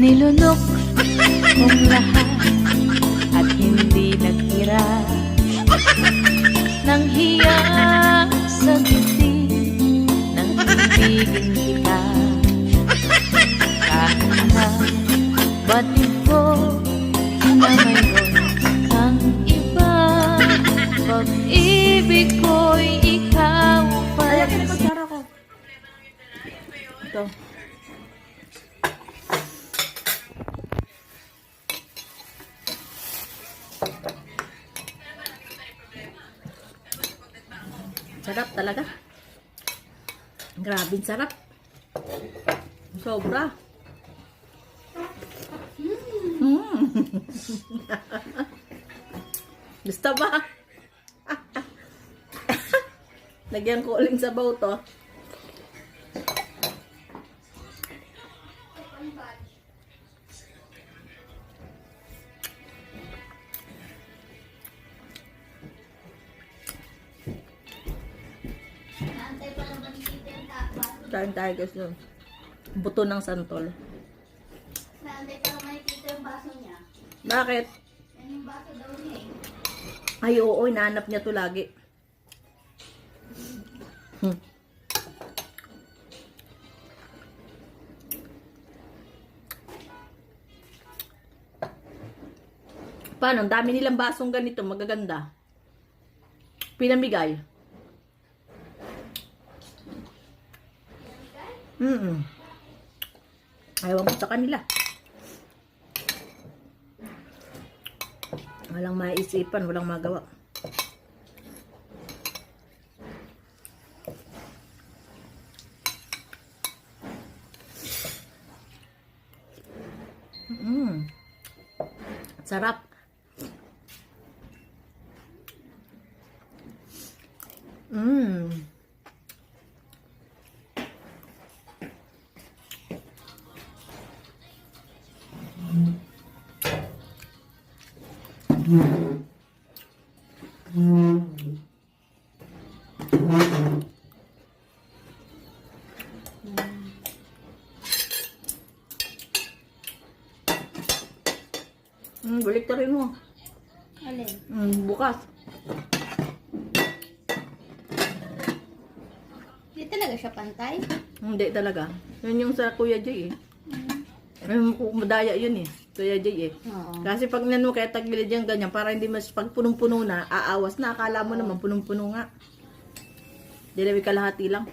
Nilunok mong lahat at hindi nagtira nang hiya sa dibdib nang ibigin kita. Kahit na batid ko na mayroon kang iba, pag-ibig ko'y ikaw pa rin. Ito. Sarap talaga. Grabing sarap. Sobra. Gusto ba? Lagyan ko uling sabaw to. Kain tayo guys yun. Buto ng santol. Naantay pa naman makikita yung baso niya. Bakit? Yan yung baso daw niya eh. Ay oo, inaanap niya to lagi. Paano? Ang dami nilang basong ganito, magaganda. Pinamigay. Ayaw ko sa kanila. Walang maisipan, walang magawa. Sarap. Balik ta rin mo. Alin? Bukas. Hindi talaga siya pantay. Hindi talaga. Yun yung sa Kuya Jay eh. Madaya yun eh. Kuya Jay eh. Oo. Kasi pag nano kaya tagbilid yung ganyan, para hindi mas pag punong-puno na, aawas na. Akala mo naman punong-puno nga. Dilawi kalahati lang.